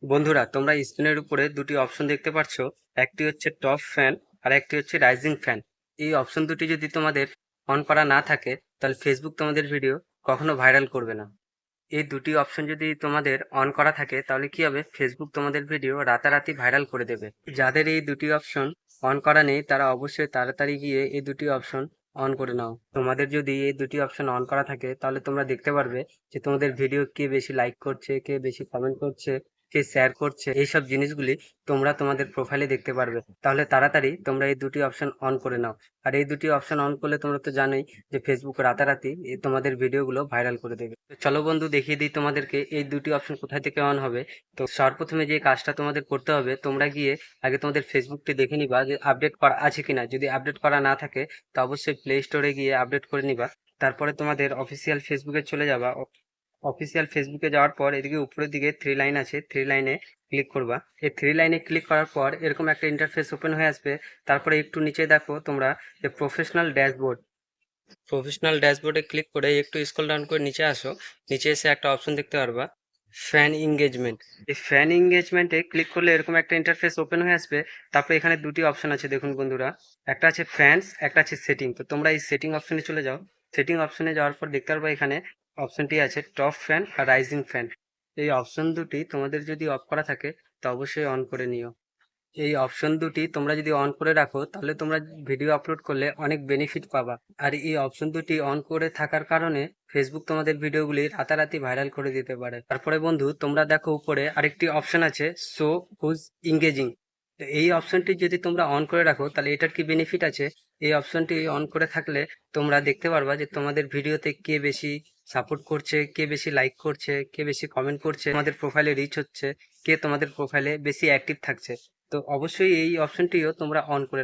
বন্ধুরা, তোমরা স্ক্রিনের উপরে দুটি অপশন দেখতে পাচ্ছ। একটি হচ্ছে টপ ফ্যান আর একটি হচ্ছে রাইজিং ফ্যান। এই অপশন দুটি যদি তোমাদের অন করা না থাকে তাহলে ফেসবুক তোমাদের ভিডিও কখনো ভাইরাল করবে না। এই দুটি অপশন যদি তোমাদের অন করা থাকে তাহলে কি হবে, ফেসবুক তোমাদের ভিডিও রাতারাতি ভাইরাল করে দেবে। যাদের এই দুটি অপশন অন করা নেই তারা অবশ্যই তাড়াতাড়ি গিয়ে এই দুটি অপশন অন করে নাও। তোমাদের যদি এই দুটি অপশন অন করা থাকে তাহলে তোমরা দেখতে পারবে যে তোমাদের ভিডিও কে বেশি লাইক করছে, কে বেশি কমেন্ট করছে, কে শেয়ার করছে। এইসব জিনিসগুলি তোমরা তোমাদের প্রোফাইলে দেখতে পারবে। তাহলে তাড়াতাড়ি তোমরা এই দুটি অপশন অন করে নাও। আর এই দুটি অপশন অন করলে তোমরা তো জানোই যে ফেসবুক রাতারাতি তোমাদের ভিডিওগুলো ভাইরাল করে দেবে। তো চলো বন্ধু, দেখিয়ে দিই তোমাদেরকে এই দুটি অপশন কোথায় থেকে অন হবে। তো সর্বপ্রথমে যে কাজটা তোমাদের করতে হবে, তোমরা গিয়ে আগে তোমাদের ফেসবুকটি দেখে নিবা যে আপডেট করা আছে কিনা। যদি আপডেট করা না থাকে তো অবশ্যই প্লে স্টোরে গিয়ে আপডেট করে নিবা। তারপরে তোমাদের অফিসিয়াল ফেসবুকে চলে যাবা। অফিসিয়াল ফেসবুকে যাওয়ার পর এদিকে উপরের দিকে থ্রি লাইন আছে, থ্রি লাইনে ক্লিক করবা। এই থ্রি লাইনে ক্লিক করার পর এরকম একটা ইন্টারফেস ওপেন হয়ে আসবে। তারপরে একটু নিচে দেখো তোমরা যে প্রফেশনাল ড্যাশবোর্ড, প্রফেশনাল ড্যাশবোর্ডে ক্লিক করে একটু স্ক্রল ডাউন করে নিচে আসো। নিচে এসে একটা অপশন দেখতে পারবা, ফ্যান এঙ্গেজমেন্ট। এই ফ্যান এঙ্গেজমেন্টে ক্লিক করলে এরকম একটা ইন্টারফেস ওপেন হয়ে আসবে। তারপরে এখানে দুটি অপশন আছে, দেখুন বন্ধুরা, একটা আছে ফ্যান্স, একটা আছে সেটিং। তো তোমরা এই সেটিং অপশনে চলে যাও। সেটিং অপশনে যাওয়ার পর দেখতে পারবা এখানে অপশনটি আছে top fan are rising fan. এই অপশন দুটি তোমাদের যদি অফ করা থাকে তো অবশ্যই অন করে নিও। এই অপশন দুটি তোমরা যদি অন করে রাখো তাহলে তোমরা ভিডিও আপলোড করলে অনেক বেনিফিট পাবা। আর এই অপশন দুটি অন করে থাকার কারণে ফেসবুক তোমাদের ভিডিওগুলি রাতারাতি ভাইরাল করে দিতে পারে। তারপরে বন্ধু তোমরা দেখো উপরে আরেকটি অপশন আছে, শো হুজ ইংগেজিং। তো এই অপশনটি যদি তোমরা অন করে রাখো তাহলে এটার কি বেনিফিট আছে, এই অপশনটি অন করে থাকলে তোমরা দেখতে পারবা যে তোমাদের ভিডিওতে কে বেশি সাপোর্ট করছে, কে বেশি লাইক করছে, কে বেশি কমেন্ট করছে, তোমাদের প্রোফাইলে রিচ হচ্ছে, কে তোমাদের প্রোফাইলে বেশি অ্যাক্টিভ থাকছে। তো অবশ্যই এই অপশনটিও তোমরা অন করে